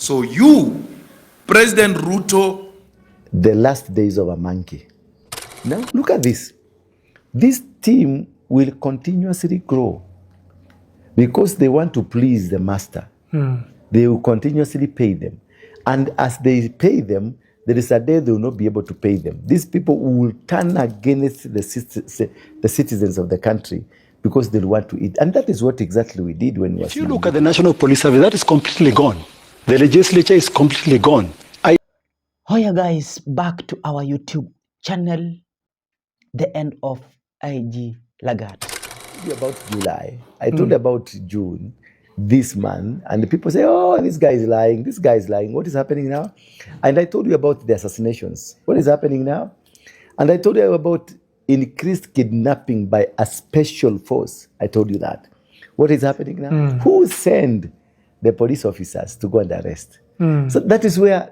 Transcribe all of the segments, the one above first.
So you, President Ruto, the last days of a monkey. Now look at this. This team will continuously grow because they want to please the master. They will continuously pay them. And as they pay them, there is a day they will not be able to pay them. These people will turn against the citizens of the country because they want to eat. And that is what exactly we did when we were. If you look at the National Police Service, that is completely gone. The legislature is completely gone. Hiya guys, back to our YouTube channel, the end of IG Lagat's. About July, I told about June, this month, and the people say, oh, this guy is lying, this guy is lying. What is happening now? And I told you about the assassinations. What is happening now? And I told you about increased kidnapping by a special force. I told you that. What is happening now? Who sent the police officers to go and arrest? So that's where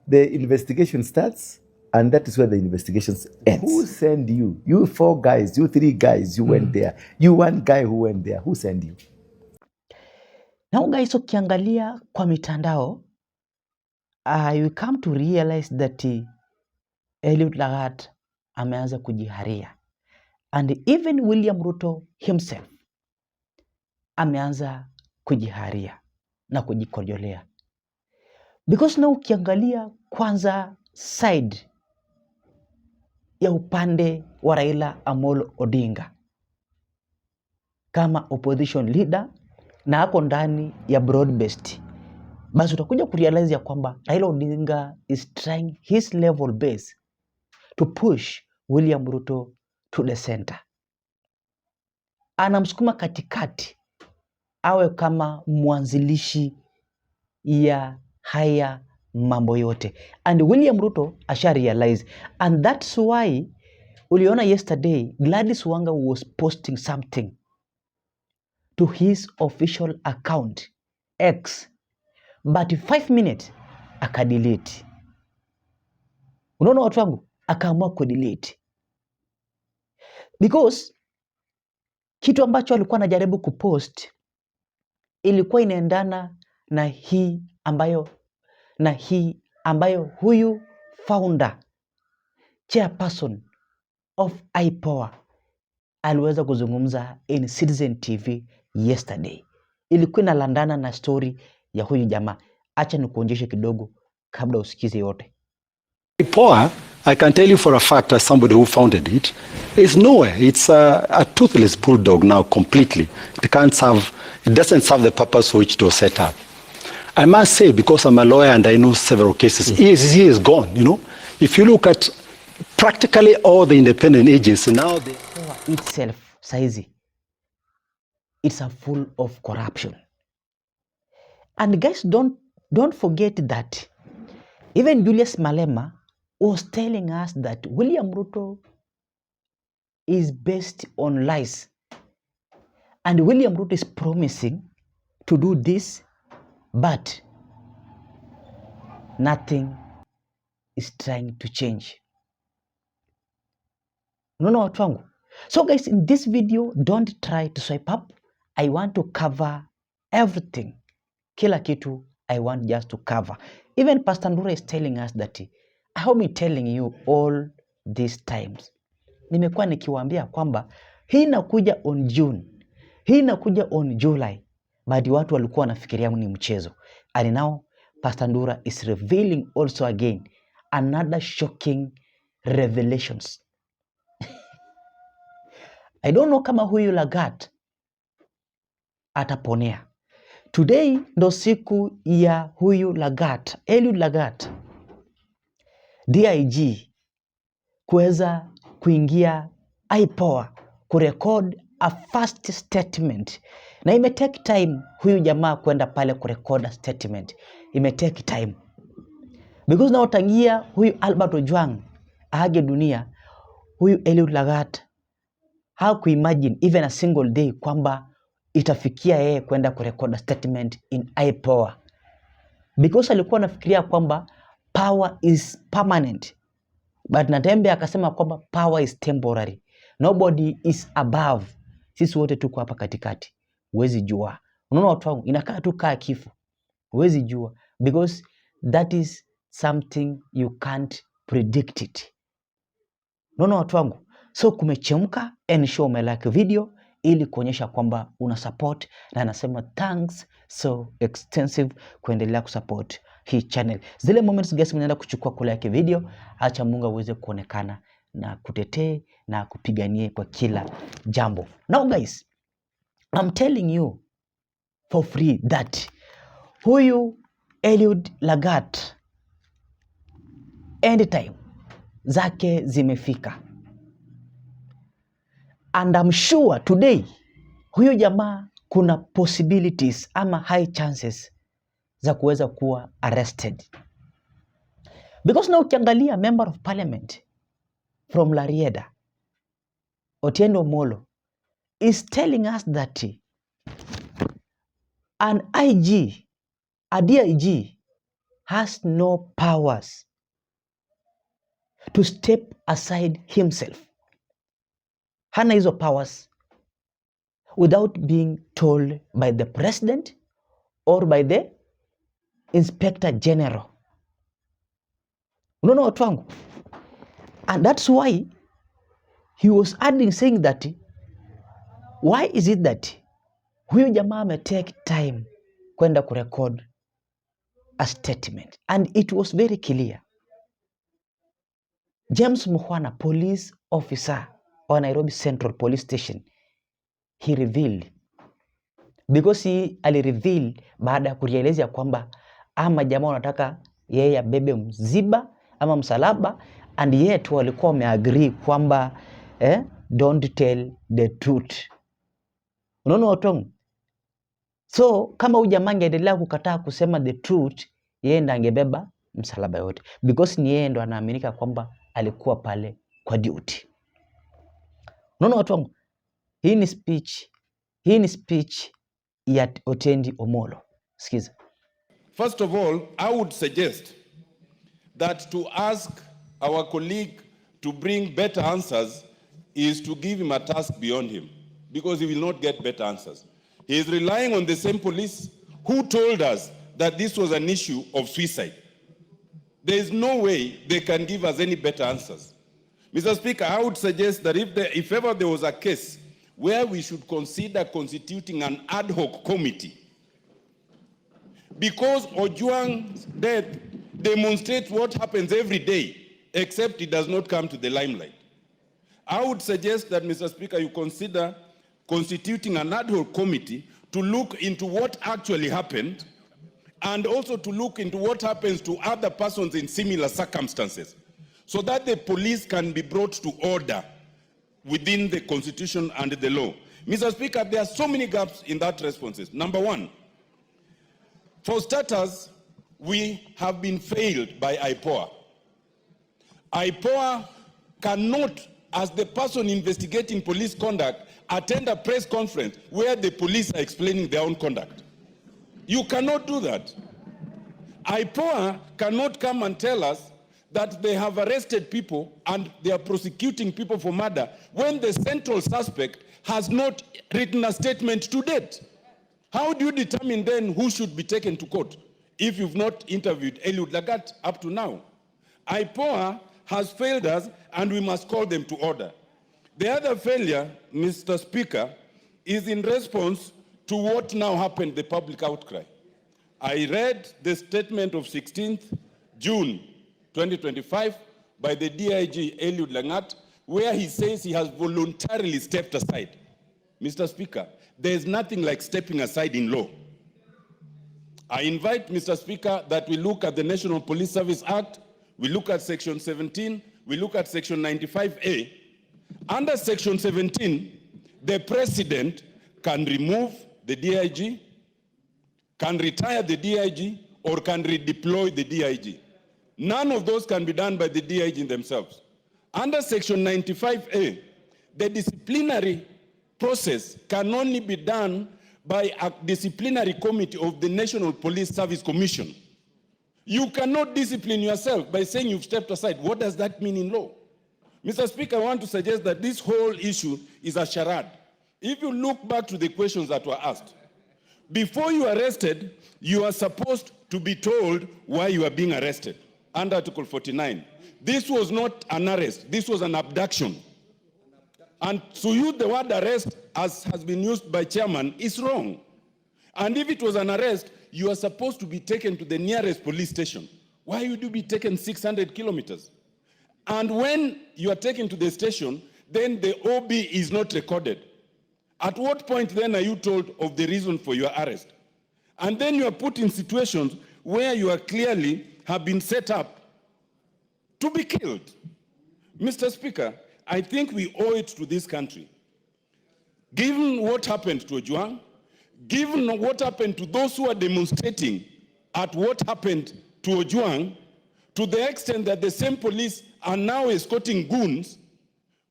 the investigation starts, and that is where the investigation ends. Who sent you? You 4 guys, you 3 guys, you went there. You 1 guy who went there. Who sent you? Now guys, ukiangalia kwa mitandao, you come to realize that Eliud Lagat ameanza kujiharia. And even William Ruto himself ameanza kujiharia na kujikojolea. Because now ukiangalia kwanza side ya upande wa Raila Amolo Odinga kama opposition leader na ako ndani ya broad-based, basi utakuja kurealize ya kwamba Raila Odinga is trying his level best to push William Ruto to the center. Anamsukuma katikati awe kama mwanzilishi ya haya mambo yote. And William Ruto asha realize, and that's why uliona yesterday Gladys Wanga was posting something to his official account X, but 5 minutes akadelete. Unaona watu wangu, akaamua kudelete because kitu ambacho alikuwa anajaribu kupost ilikuwa inaendana na hii ambayo huyu founder chairperson of IPOA aliweza kuzungumza in Citizen TV yesterday. Ilikuwa inalandana na story ya huyu jamaa. Acha nikuonyeshe kidogo kabla usikize yote. IPOA, I can tell you for a fact, as somebody who founded it, is nowhere. It's a toothless bulldog now completely. It doesn't serve the purpose for which it was set up. I must say, because I'm a lawyer and I know several cases, he is gone, you know. If you look at practically all the independent agencies now, itself, saizi, it's a full of corruption. And guys, don't forget that even Julius Malema was telling us that William Ruto is based on lies. And William Ruto is promising to do this, but nothing is trying to change. Unaona watu wangu? So guys, in this video, don't try to swipe up. I want to cover everything. Kila kitu I want just to cover. Even Pastor Ndura is telling us that I have been telling you all these times. Nimekuwa nikiwaambia kwamba hii inakuja on June. Hii inakuja on July. But watu walikuwa wanafikiria ni mchezo. And now Pastor Ndura is revealing also again another shocking revelations. I don't know kama huyu Lagat ataponea. Today ndo siku ya huyu Lagat, Eliud Lagat, DIG, kuweza kuingia IPOA, kurekod a first statement. Na imetake time huyu jamaa kwenda pale kurekod a statement. Imetake time. Because na utangia huyu Albert Ojwang aage dunia, huyu Eliud Lagat hakuimagine even a single day kwamba itafikia yeye kwenda kurekod statement in IPOA. Because alikuwa anafikiria kwamba power is permanent. But Natembe akasema kwamba power is temporary. Nobody is above. Sisi wote tuko hapa katikati. Huwezi jua. Unaona watu wangu, inakaa tu kaa kifo. Huwezi jua. because that is something you can't predict it. Naona watu wangu, so kumechemka, ensure umelike video ili kuonyesha kwamba una support, na anasema thanks so extensive kuendelea kusupport hii channel. Zile moments guys mnaenda kuchukua kulike video, acha Mungu aweze kuonekana na kutetee na kupiganie kwa kila jambo. Now guys, I'm telling you for free that huyu Eliud Lagat end time zake zimefika, and I'm sure today huyu jamaa kuna possibilities ama high chances za kuweza kuwa arrested, because na ukiangalia member of parliament from Larieda, Otiendo Molo, is telling us that an IG, a DIG has no powers to step aside himself. Hana hizo powers without being told by the president or by the inspector general. Unaona watu wangu? And that's why he was adding saying that why is it that huyu jamaa ame take time kwenda kurecord a statement, and it was very clear. James Mukhwana, police officer on Nairobi Central Police Station, he revealed, because he alireveal baada ya kurealize ya kwamba ama jamaa wanataka yeye abebe mziba ama msalaba, and yet walikuwa wameagree kwamba don't tell the truth. Unaona watu? So kama huyu jamaa angeendelea kukataa kusema the truth, yeye ndo angebeba msalaba yote, because ni yeye ndo anaaminika kwamba alikuwa pale kwa duty. Unaona watu wangu? Hii ni speech ya Otendi Omolo. Sikiza. First of all, I would suggest that to ask our colleague to bring better answers is to give him a task beyond him, because he will not get better answers. He is relying on the same police who told us that this was an issue of suicide. There is no way they can give us any better answers. Mr. Speaker, I would suggest that if ever there was a case where we should consider constituting an ad hoc committee, because Ojwang's death demonstrates what happens every day, except it does not come to the limelight. I would suggest that, Mr. Speaker, you consider constituting an ad hoc committee to look into what actually happened, and also to look into what happens to other persons in similar circumstances, so that the police can be brought to order within the constitution and the law. Mr. Speaker, there are so many gaps in that responses. Number one, for starters, we have been failed by IPOA. IPOA cannot, as the person investigating police conduct, attend a press conference where the police are explaining their own conduct. You cannot do that. IPOA cannot come and tell us that they have arrested people and they are prosecuting people for murder when the central suspect has not written a statement to date. How do you determine then who should be taken to court if you've not interviewed Eliud Lagat up to now? IPOA has failed us, and we must call them to order. The other failure, Mr. Speaker, is in response to what now happened, the public outcry. I read the statement of 16th June 2025 by the DIG Eliud Lagat, where he says he has voluntarily stepped aside. Mr. Speaker, there is nothing like stepping aside in law. I invite, Mr. Speaker, that we look at the National Police Service Act, we look at Section 17, we look at Section 95A. Under Section 17, the President can remove the DIG, can retire the DIG, or can redeploy the DIG. None of those can be done by the DIG themselves. Under Section 95A, the disciplinary process can only be done by a disciplinary committee of the National Police Service Commission. You cannot discipline yourself by saying you've stepped aside. What does that mean in law? Mr. Speaker, I want to suggest that this whole issue is a charade. If you look back to the questions that were asked, Before you are arrested, you are supposed to be told why you are being arrested under Article 49. This was not an arrest, this was an abduction. And to use the word arrest, as has been used by chairman, is wrong. And if it was an arrest, you are supposed to be taken to the nearest police station. Why would you be taken 600 kilometers? And when you are taken to the station, then the OB is not recorded. At what point then are you told of the reason for your arrest? And then you are put in situations where you are clearly have been set up to be killed. Mr. Speaker, I think we owe it to this country, given what happened to Ojwang, given what happened to those who are demonstrating at what happened to Ojwang, to the extent that the same police are now escorting goons,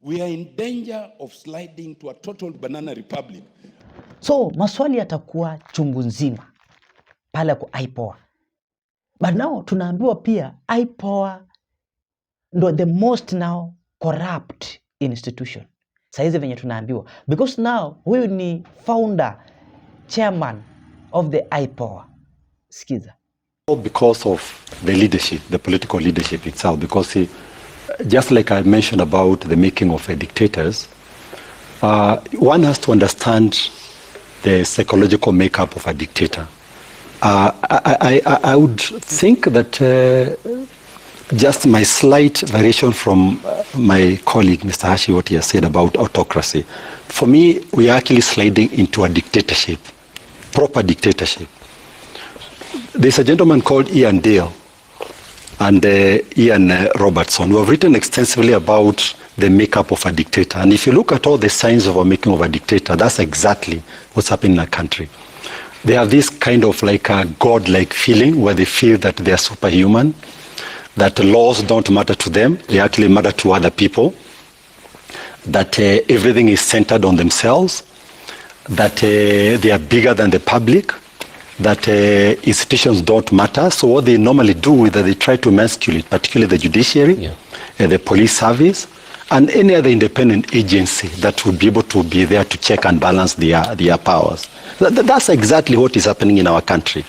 we are in danger of sliding to a total banana republic. So maswali yatakuwa chungu nzima pale kwa IPOA. But now tunaambiwa pia IPOA ndo the most now corrupt institution. Saizi venye tunaambiwa. Because now huyu ni founder, chairman of the IPOA. Sikiza. Because of the leadership, the political leadership itself, because just like I mentioned about the making of dictators, one has to understand the psychological makeup of a dictator. I would think that just my slight variation from my colleague, Mr. Hashi, what he has said about autocracy, for me, we are actually sliding into a dictatorship, proper dictatorship. There's a gentleman called Ian Dale and Ian Robertson, who have written extensively about the makeup of a dictator. And if you look at all the signs of a making of a dictator, that's exactly what's happening in a country. They have this kind of like a god-like feeling where they feel that they are superhuman, that laws don't matter to them, they actually matter to other people, that everything is centered on themselves, that they are bigger than the public, that institutions don't matter. So what they normally do is that they try to emasculate, particularly the judiciary, the police service, and any other independent agency that would be able to be there to check and balance their powers. That's exactly what is happening in our country.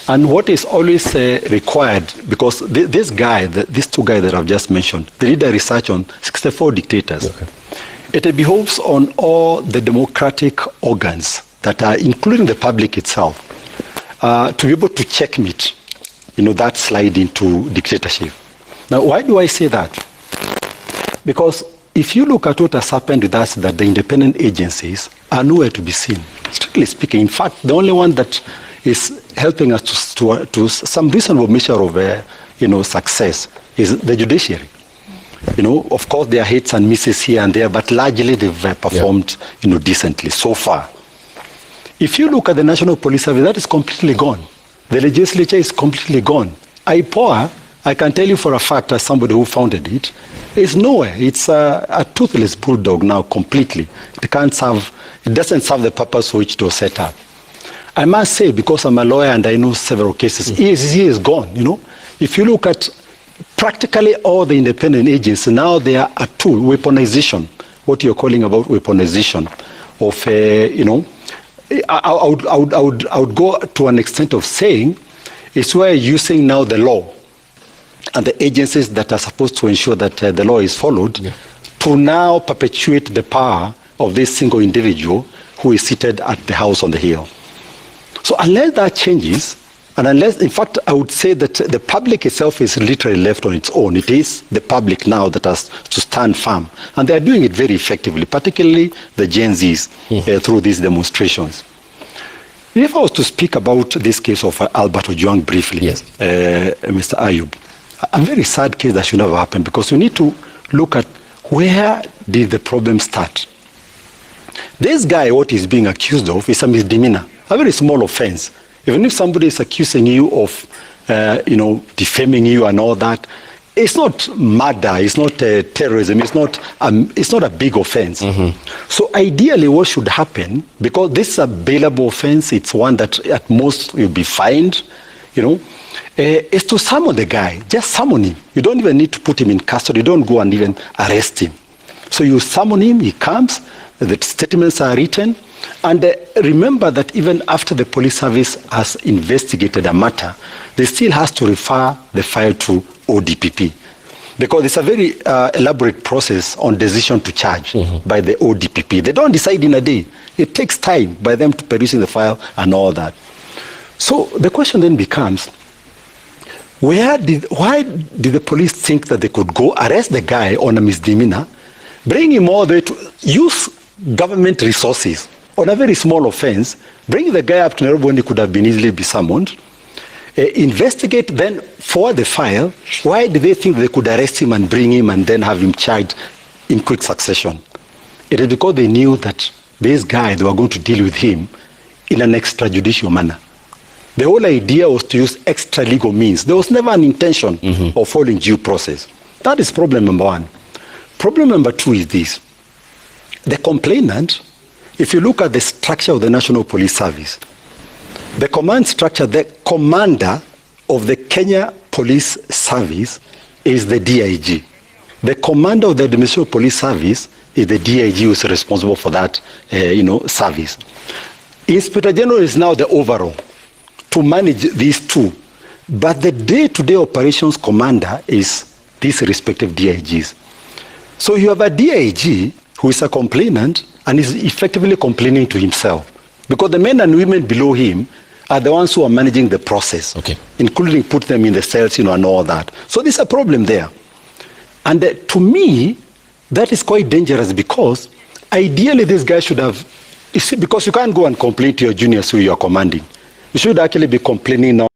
And what is always required, because these two guys that I've just mentioned, they did a research on 64 dictators. Okay. It behoves on all the democratic organs that are, including the public itself, to be able to checkmate, that slide into dictatorship. Now, why do I say that? Because if you look at what has happened with us, that the independent agencies are nowhere to be seen, strictly speaking. In fact, the only one that is helping us to some reasonable measure of success is the judiciary. Of course, there are hits and misses here and there, but largely they've performed decently so far. If you look at the National Police Service, that is completely gone. The legislature is completely gone. IPOA, I can tell you for a fact, as somebody who founded it, is nowhere. It's a toothless bulldog now completely. It doesn't serve the purpose for which it was set up. I must say, because I'm a lawyer and I know several cases, EACC is gone. If you look at practically all the independent agencies, now they are a tool, weaponization, what you're calling about weaponization of, I would go to an extent of saying it's where using now the law and the agencies that are supposed to ensure that the law is followed to now perpetuate the power of this single individual who is seated at the house on the hill. So unless that changes, and unless, in fact, I would say that the public itself is literally left on its own. It is the public now that has to stand firm. And they are doing it very effectively, particularly the Gen Zs through these demonstrations. If I was to speak about this case of Albert Ojwang briefly, Mr. Ayub, a very sad case that should never happen, because we need to look at where did the problem start. This guy, what he's being accused of is a misdemeanor, a very small offense. Even if somebody is accusing you of, defaming you and all that, it's not murder, it's not terrorism, it's not a big offense. So ideally what should happen, because this is a bailable offense, it's one that at most you'll be fined, is to summon the guy. Just summon him. You don't even need to put him in custody. You don't go and even arrest him. So you summon him, he comes, the statements are written, And remember that even after the police service has investigated a matter, they still has to refer the file to ODPP. Because it's a very elaborate process on decision to charge by the ODPP. They don't decide in a day. It takes time by them to producing the file and all that. So the question then becomes, why did the police think that they could go arrest the guy on a misdemeanor, bring him all the way to use government resources on a very small offense, bring the guy up to Nairobi when he could have been easily be summoned, investigate, then forward the file? Why did they think they could arrest him and bring him and then have him charged in quick succession? It is because they knew that this guy, they were going to deal with him in an extrajudicial manner. The whole idea was to use extra legal means. There was never an intention of following due process. That is problem number one. Problem number two is this. The complainant, if you look at the structure of the National Police Service, the command structure, the commander of the Kenya Police Service is the DIG. The commander of the Administrative Police Service is the DIG who is responsible for that service. Inspector General is now the overall to manage these two. But the day-to-day operations commander is these respective DIGs. So you have a DIG who is a complainant and is effectively complaining to himself, because the men and women below him are the ones who are managing the process, including put them in the cells, and all that. So there's a problem there. And to me, that is quite dangerous, because ideally this guy should have, because you can't go and complain to your juniors who you are commanding. You should actually be complaining now.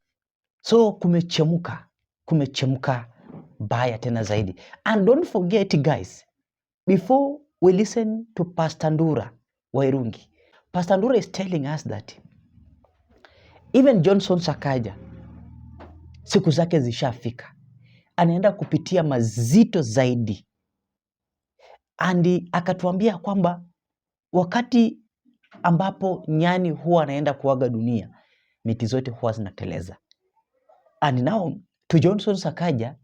So kumechemuka baya tena zaidi. And don't forget guys, before we listen to Pastor Ndura Wairungi, Pastor Ndura is telling us that even Johnson Sakaja siku zake zishafika, anaenda kupitia mazito zaidi, andi akatuambia kwamba wakati ambapo nyani huwa anaenda kuaga dunia, miti zote huwa zinateleza. And now to Johnson Sakaja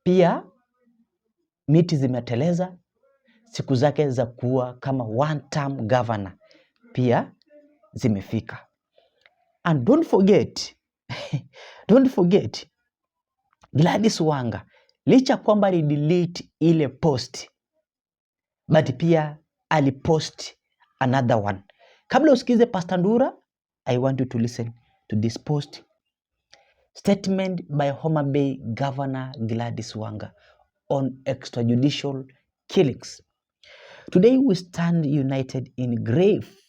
pia miti zimeteleza, siku zake za kuwa kama one term governor pia zimefika. And don't forget Gladys Wanga, licha kwamba li delete ile post, but pia alipost another one. Kabla usikize Pastor Ndura, I want you to listen to this post. Statement by Homa Bay Governor Gladys Wanga on extrajudicial killings. Today we stand united in grief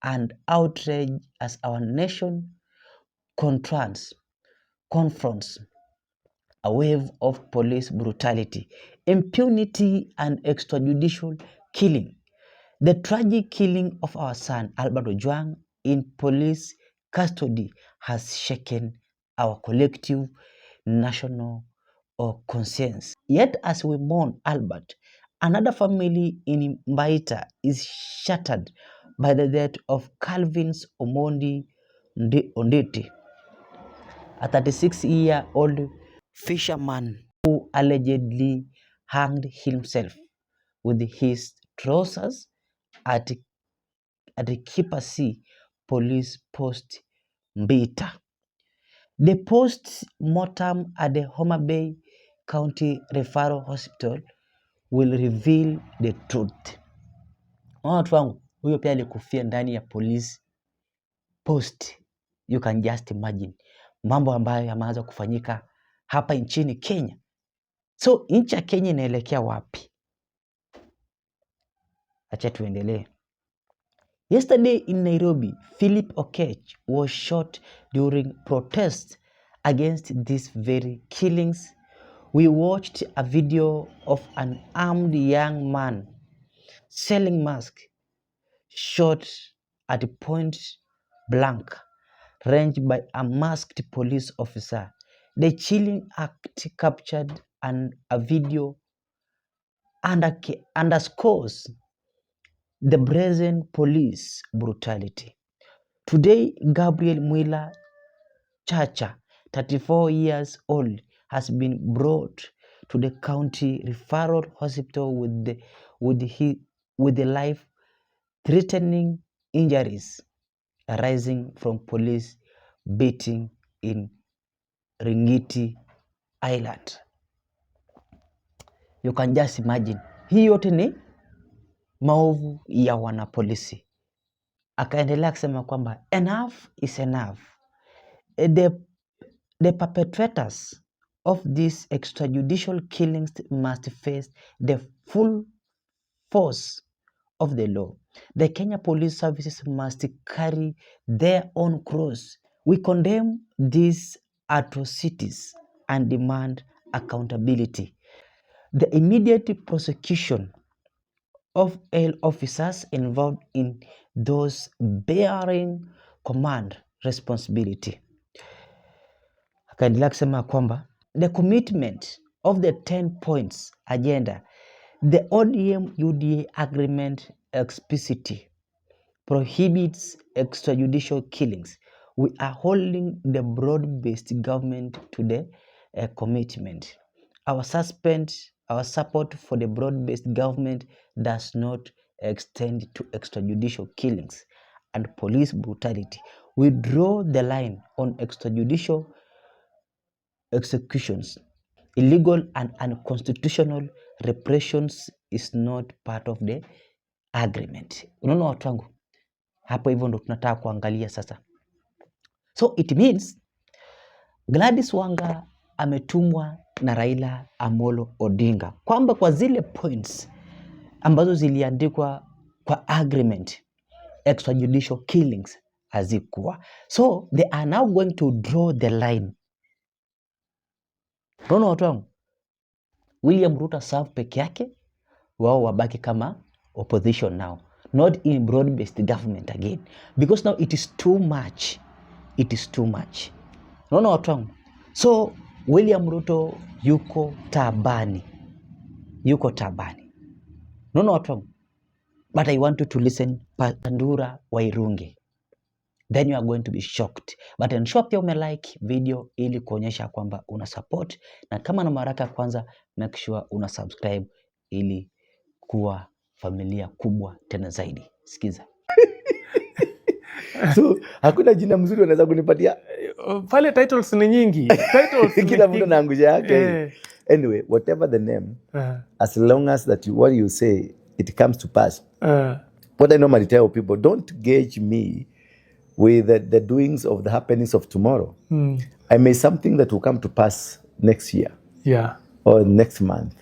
and outrage as our nation confronts a wave of police brutality, impunity, and extrajudicial killing. The tragic killing of our son, Albert Ojwang, in police custody has shaken our collective national conscience. Yet as we mourn Albert, another family in Mbaita is shattered by the death of Calvin's Omondi Onditi, a 36-year-old fisherman who allegedly hanged himself with his trousers at the Kipasi police post Mbita. The post-mortem at the Homa Bay County Referral Hospital will reveal the truth. Watu wangu, huyo pia alikufia ndani ya police post. You can just imagine mambo ambayo yameanza kufanyika hapa nchini Kenya. So nchi ya Kenya inaelekea wapi? Acha tuendelee. Yesterday in Nairobi, Philip Okech was shot during protests against these very killings. We watched a video of an armed young man selling masks, shot at point blank range by a masked police officer. The chilling act captured a video underscores the brazen police brutality. Today, Gabriel Mwila Chacha, 34 years old, has been brought to the county referral hospital with the life-threatening injuries arising from police beating in Ringiti Island. You can just imagine. Hii yote ni maovu ya wanapolisi. Akaendelea kusema kwamba enough is enough. The perpetrators of these extrajudicial killings must face the full force of the law. The Kenya Police Services must carry their own cross. We condemn these atrocities and demand accountability. The immediate prosecution of all officers involved in those bearing command responsibility. Akaendelea kusema kwamba the commitment of the 10 points agenda, the ODM UDA agreement explicitly prohibits extrajudicial killings. We are holding the broad-based government to the commitment. Our support for the broad-based government does not extend to extrajudicial killings and police brutality. We draw the line on extrajudicial executions. Illegal and unconstitutional repressions is not part of the agreement. Unaona watu wangu? Hapo hivyo ndo tunataka kuangalia sasa. So it means Gladys Wanga ametumwa na Raila Amolo Odinga kwamba kwa zile points ambazo ziliandikwa kwa agreement, extrajudicial killings hazikuwa. So they are now going to draw the line. Unaona watu wangu? William Ruto serve peke yake, wao wabaki kama opposition now, not in broad-based government again, because now it is too much. It is too much. Unaona watu wangu? So William Ruto yuko tabani. Yuko tabani. Unaona watu wangu? But I want you to listen Pandura Wairunge. Then you are going to be shocked. But ensure pia umelike video ili kuonyesha kwamba una support, na kama na maraka kwanza make sure una subscribe ili kuwa familia kubwa tena zaidi. Sikiza. So hakuna jina mzuri wanaweza kunipatia pale. Titles ni nyingi. Titles kila mtu na angusha yake. Anyway, whatever the name, as long as that what you say it comes to pass. What I normally tell people, don't gauge me with the doings of the happenings of tomorrow. I may something that will come to pass next year. Yeah. Or next month.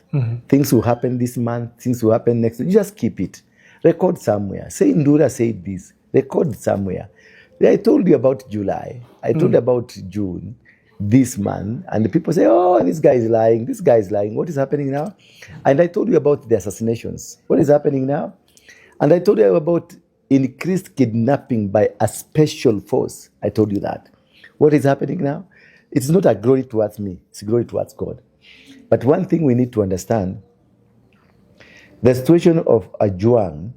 Things will happen this month, things will happen next. You just keep it. Record somewhere. Say Ndura said this. Record somewhere. I told you about July. I told you about June, this month. And the people say, oh, this guy is lying. This guy is lying. What is happening now? And I told you about the assassinations. What is happening now? And I told you about increased kidnapping by a special force. I told you that. What is happening now? It's not a glory towards me. It's a glory towards God. But one thing we need to understand, the situation of Ajuang,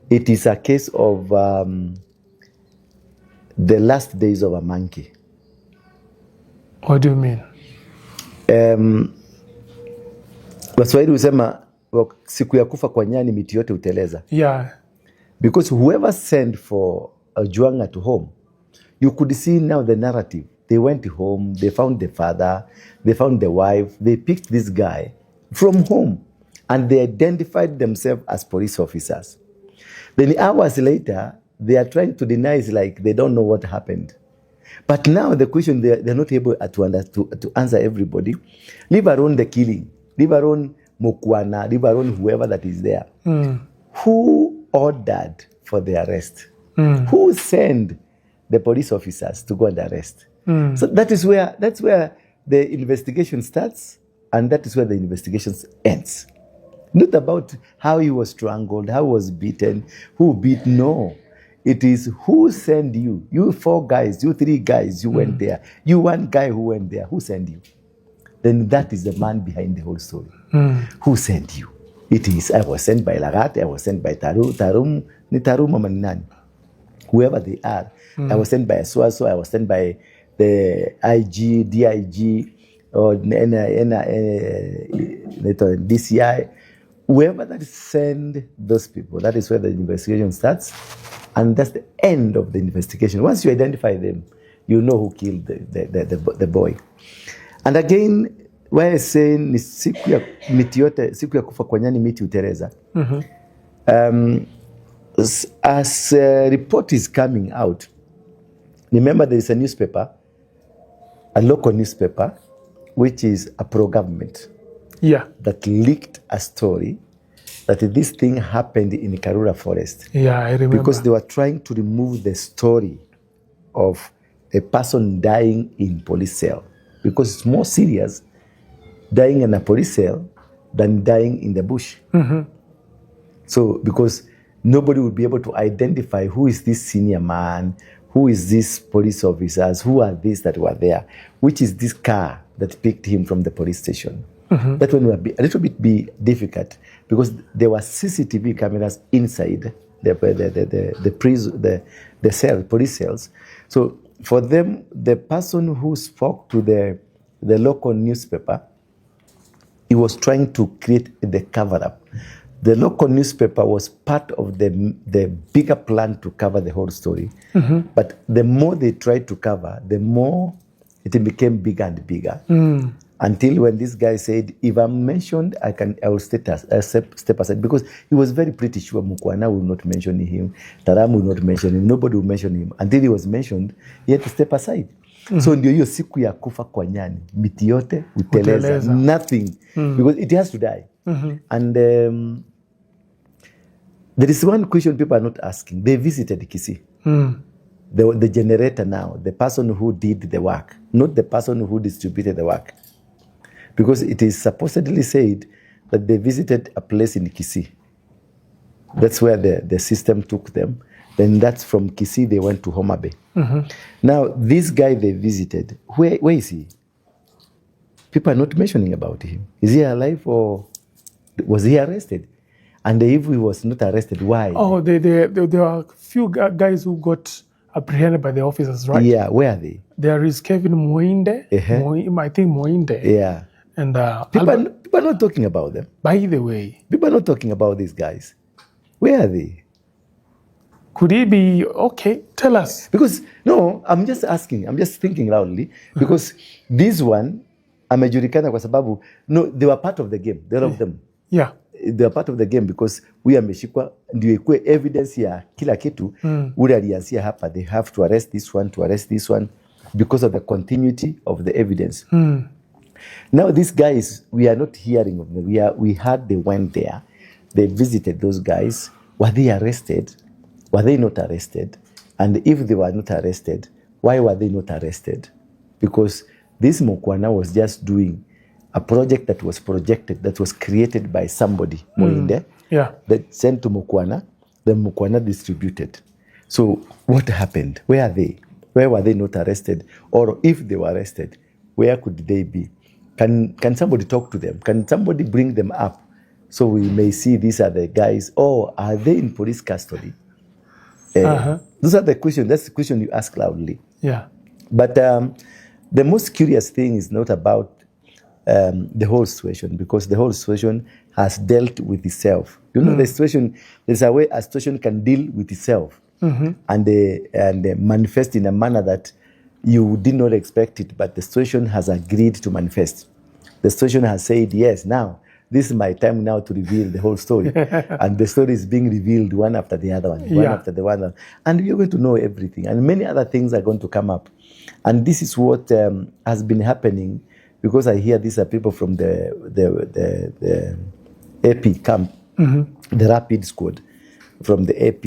it is a case of the last days of a monkey. What do you mean? Waswahili husema siku ya kufa kwa nyani miti yote uteleza. Yeah. Because whoever sent for Ajuang at home, you could see now the narrative. They went home, they found the father, they found the wife, they picked this guy from home and they identified themselves as police officers. Then hours later, they are trying to deny, it's like they don't know what happened. But now the question, they're not able to answer everybody. Leave alone the killing, leave alone Mukwana, leave alone whoever that is there. Who ordered for the arrest? Who sent the police officers to go and arrest? So that's where the investigation starts, and that is where the investigation ends. Not about how he was strangled, how he was beaten, who beat. No, it is who sent you. You 4 guys, you 3 guys, you went there. You 1 guy who went there. Who sent you? Then that is the man behind the whole story. Who sent you? It is, I was sent by Lagat'S, I was sent by Tarum ama nani? Whoever they are. I was sent by Aswaso, I was sent by the IG, DIG, or DCI. whoever that send those people, that is where the investigation starts, and that's the end of the investigation. Once you identify them, you know who killed the boy. And again, why I say ni siku ya miti yote, siku ya kufa kwa nyani miti utereza. As a report is coming out, remember there is a newspaper, a local newspaper, which is a pro-government. Yeah. That leaked a story that this thing happened in Karura Forest. Yeah, I remember. Because they were trying to remove the story of a person dying in police cell. Because it's more serious dying in a police cell than dying in the bush. So, because nobody would be able to identify who is this senior man, who is this police officers, who are these that were there, which is this car that picked him from the police station. That one will be a little bit difficult because there were CCTV cameras inside the cell, police cells. So for them, the person who spoke to the local newspaper, he was trying to create the cover-up. The local newspaper was part of the bigger plan to cover the whole story. But the more they tried to cover, the more it became bigger and bigger. Until when this guy said, if I'm mentioned, I will step aside. Because he was pretty sure Mukwana will not mention him, Taram will not mention him, nobody will mention him. Until he was mentioned, he had to step aside. So ndio hiyo siku ya kufa kwa nyani, miti yote uteleza, nothing, because it has to die. And there is one question people are not asking. They visited Kisii. The generator now, the person who did the work, not the person who distributed the work. Because it is supposedly said that they visited a place in Kisii. That's where the system took them. Then that's from Kisii they went to Homa Bay. Now, this guy they visited, where is he? People are not mentioning about him. Is he alive or was he arrested? And if he was not arrested, why? Oh, there are a few guys who got apprehended by the officers, right? Yeah, where are they? There is Kevin Moinde, I think Moinde. Yeah. And people are not talking about them. By the way, people are not talking about these guys. Where are they? Could he be okay? Tell us. Because no, I'm just asking. I'm just thinking loudly. Because this one, amejulikana kwa sababu no, they were part of the game. All of them. Yeah. They are part of the game because we ameshikwa ndio ikue evidence ya kila kitu. Ule alianzia hapa. They have to arrest this one, because of the continuity of the evidence. Now these guys, we are not hearing of them. We heard they went there. They visited those guys. Were they arrested? Were they not arrested? And if they were not arrested, why were they not arrested? Because this Mukwana was just doing a project that was projected, that was created by somebody, Moinde, that sent to Mukwana, then Mukwana distributed. So what happened? Where are they? Where were they not arrested? Or if they were arrested, where could they be? Can somebody talk to them? Can somebody bring them up so we may see these are the guys? Or are they in police custody? Those are the questions. That's the question you ask loudly. Yeah. But the most curious thing is not about the whole situation, because the whole situation has dealt with itself. You know, the situation, there's a way a situation can deal with itself and manifest in a manner that you did not expect it, but the situation has agreed to manifest. The situation has said, yes, now, this is my time now to reveal the whole story. And the story is being revealed one after the other one, one after the other. And you're going to know everything. And many other things are going to come up. And this is what has been happening, because I hear these are people from the AP camp, the rapid squad, from the AP,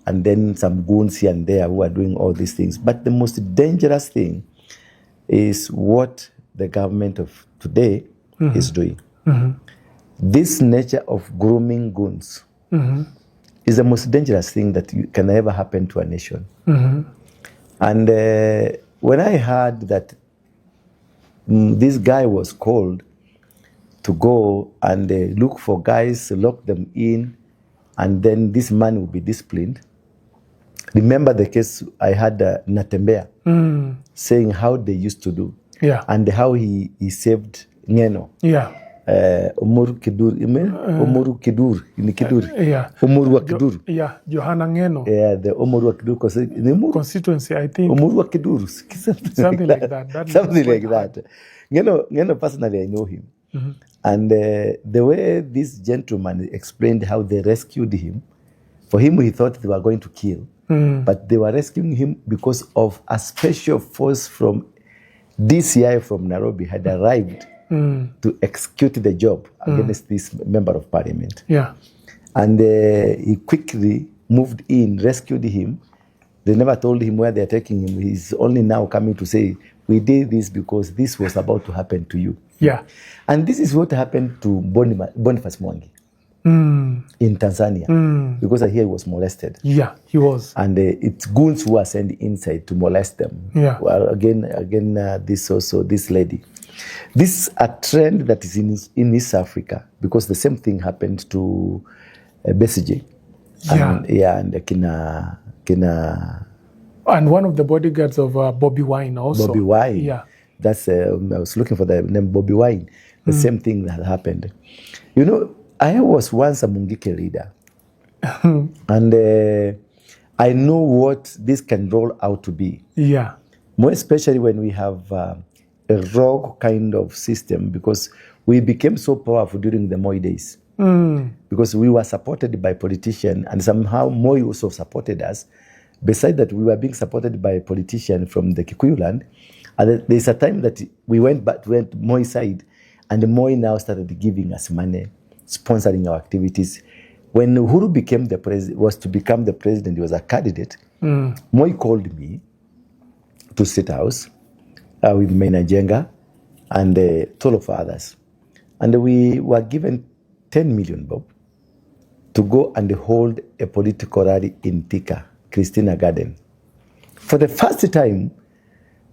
and then some goons here and there who are doing all these things. But the most dangerous thing is what the government of today is doing. This nature of grooming goons is the most dangerous thing that can ever happen to a nation. And when I heard that this guy was called to go and look for guys, lock them in, and then this man will be disciplined. Remember the case I had Natembea saying how they used to do, and how he saved Ngeno. Umuru Kidur, Umuru Kidur, in Kidur. Yeah. Umuru Kidur. Yeah, Johanna Ngeno. Yeah, the Umuru Kidur Constituency, I think. Umuru Kidur. Something like that. Something like that. Ngeno, personally, I know him. And the way this gentleman explained how they rescued him, for him, he thought they were going to kill. But they were rescuing him because of a special force from DCI from Nairobi had arrived to execute the job against this member of parliament. Yeah. And he quickly moved in, rescued him. They never told him where they're taking him. He's only now coming to say, we did this because this was about to happen to you. Yeah. And this is what happened to Boniface Mwangi in Tanzania, because I hear he was molested. Yeah, he was. And it's goons who are sent inside to molest them. Yeah. Well, this lady. This is a trend that is in East Africa, because the same thing happened to Besigye. Yeah. And Kina. And one of the bodyguards of Bobby Wine also. Bobby Wine. Yeah. That's I was looking for the name Bobby Wine. The same thing that happened. You know, I was once a Mungike leader. And I know what this can roll out to be. Yeah. More especially when we have a rogue kind of system, because we became so powerful during the Moi days. Because we were supported by politicians, and somehow Moi also supported us. Besides that, we were being supported by a politician from the Kikuyu land. And there's a time that we went Moi side, and Moi now started giving us money, sponsoring our activities. When Uhuru was to become the president, he was a candidate. Moi called me to State House with Maina Jenga and 12 others. And we were given 10 million bob to go and hold a political rally in Thika, Christina Garden. For the first time,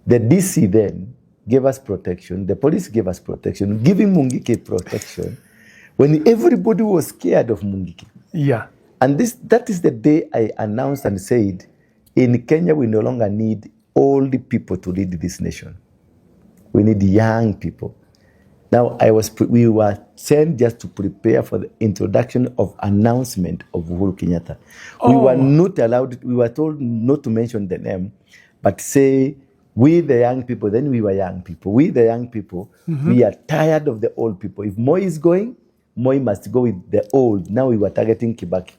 the DC then gave us protection, the police gave us protection, giving Mungike protection when everybody was scared of Mungike. Yeah. And that is the day I announced and said, in Kenya, we no longer need old people to lead this nation. We need young people. Now, we were sent just to prepare for the introduction of announcement of Uhuru Kenyatta. We were not allowed, we were told not to mention the name, but say, we the young people, then we were young people. We the young people, we are tired of the old people. If Moi is going, Moi must go with the old. Now we were targeting Kibaki.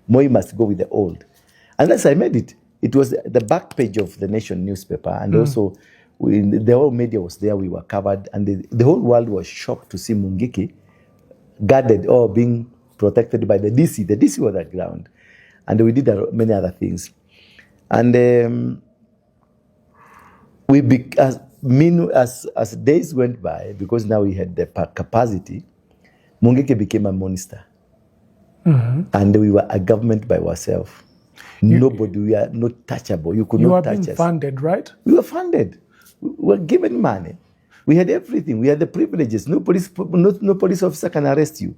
Moi must go with the old. And as I made it, it was the back page of the Nation newspaper, and also the whole media was there, we were covered, and the whole world was shocked to see Mungiki guarded or being protected by the DC. The DC was at ground. And we did many other things. And as days went by, because now we had the capacity, Mungiki became a monster. And we were a government by ourselves. Nobody, we are not touchable. You could not touch us. You were being funded, right? We were funded. We were given money. We had everything. We had the privileges. No police officer can arrest you.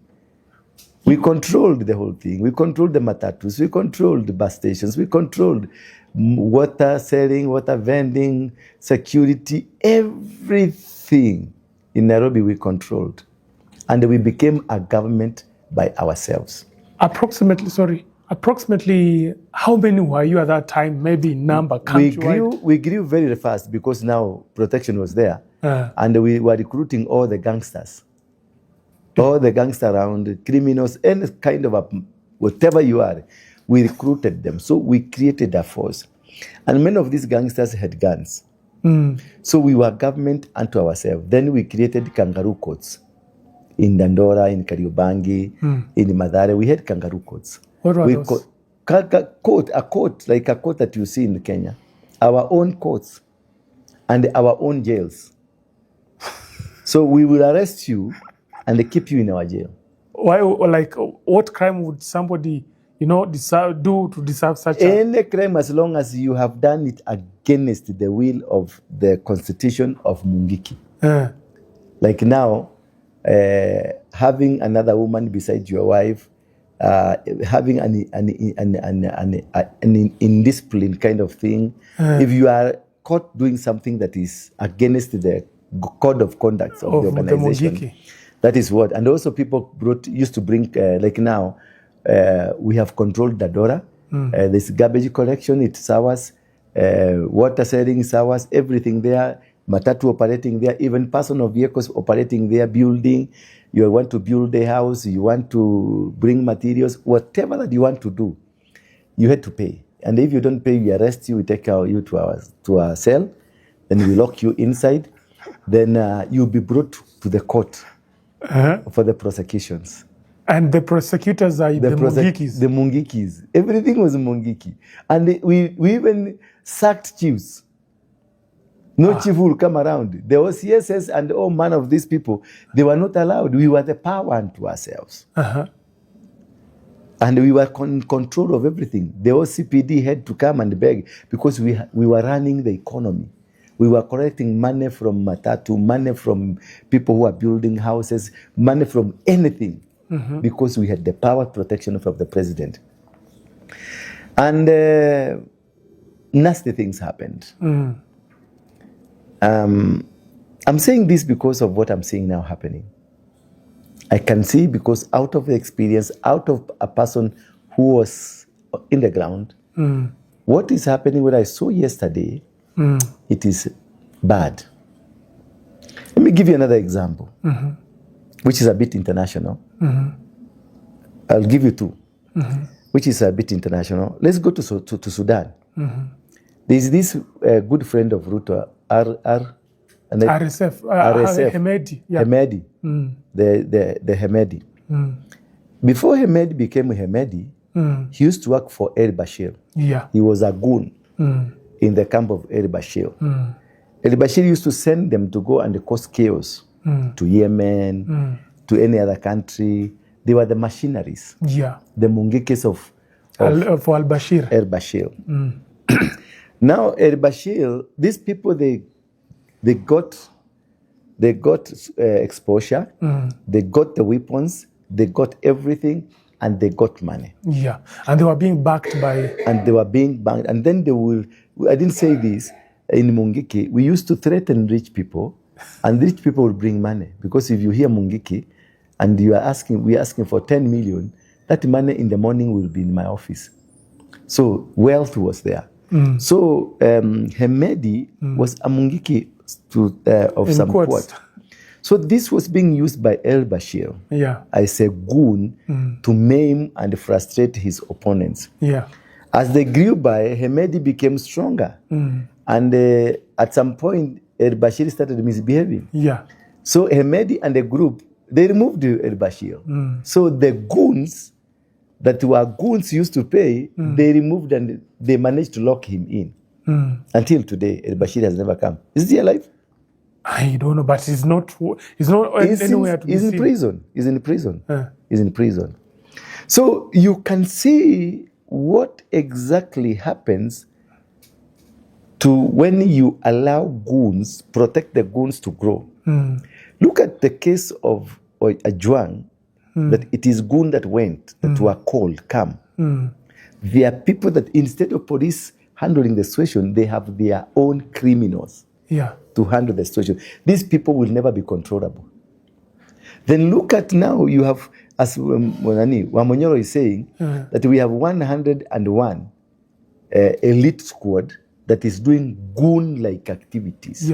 We controlled the whole thing. We controlled the matatus. We controlled the bus stations. We controlled water selling, water vending, security, everything in Nairobi we controlled. And we became a government by ourselves. Approximately how many were you at that time, maybe in number, countrywide? We grew very fast because now protection was there. And we were recruiting all the gangsters. All the gangsters around, criminals, any kind of whatever you are, we recruited them. So we created a force. And many of these gangsters had guns. So we were government unto ourselves. Then we created kangaroo courts. In Dandora, in Kariobangi, in Mathare, we had kangaroo courts. What were those? A court like a court that you see in Kenya. Our own courts and our own jails. So we will arrest you and they keep you in our jail. Why? Like, what crime would somebody, do to deserve such any crime, as long as you have done it against the will of the constitution of Mungiki. Like now, having another woman beside your wife, having an indiscipline kind of thing. If you are caught doing something that is against the code of conduct of the organization, That is what. And also people used to bring, like now, we have controlled Dadora. There's garbage collection, it's ours. Water selling is ours. Everything there. Matatu operating there. Even personal vehicles operating there, building. You want to build a house, you want to bring materials, whatever that you want to do, you had to pay. And if you don't pay, we arrest you, we take you to our cell, then we lock you inside, then you'll be brought to the court for the prosecutions. And the prosecutors are the Mungikis. The Mungikis. Everything was Mungiki. And we even sacked chiefs. No chief will come around. The OCSS and all man of these people, they were not allowed. We were the power unto ourselves. And we were in control of everything. The OCPD had to come and beg because we were running the economy. We were collecting money from Matatu, money from people who are building houses, money from anything, because we had the power protection from the president. And nasty things happened. I'm saying this because of what I'm seeing now happening. I can see because out of the experience, out of a person who was in the ground, what is happening, what I saw yesterday, it is bad. Let me give you another example, which is a bit international. I'll give you two, which is a bit international. Let's go to Sudan. There's this good friend of Ruto, RSF, Hemedi. Yeah. Hemedi, the Hemedi. Before Hemedi became Hemedi, he used to work for El Bashir. Yeah. He was a goon in the camp of El Bashir. El Bashir used to send them to go and cause chaos to Yemen, to any other country. They were the machineries, the Mungikis of for Al Bashir. El Bashir. Now El Bashir, these people they got exposure, they got the weapons, they got everything, and they got money. Yeah, and they were being backed by. And they were being backed, and then they will. I didn't say this in Mungiki. We used to threaten rich people, and rich people will bring money because if you hear Mungiki, and we are asking for 10 million, that money in the morning will be in my office. So wealth was there. So Hemedi was a Mungiki of in some quotes. quote. So this was being used by El Bashir as a goon to maim and frustrate his opponents. Yeah. As they grew by, Hemedi became stronger. And at some point, El Bashir started misbehaving. Yeah. So Hemedi and the group, they removed El Bashir. So the goons that were goons used to pay, they removed and they managed to lock him in. Until today, El Bashir has never come. Is he alive? I don't know, but he's not anywhere to be seen. He's in prison. He's in prison. He's in prison. So you can see what exactly happens to when you allow goons, protect the goons to grow. Look at the case of Ajuang, that it is goon that went, that were called, come. There are people that instead of police handling the situation, they have their own criminals to handle the situation. These people will never be controllable. Then look at now, you have, as Wamonyoro is saying, that we have 101 elite squad that is doing goon-like activities.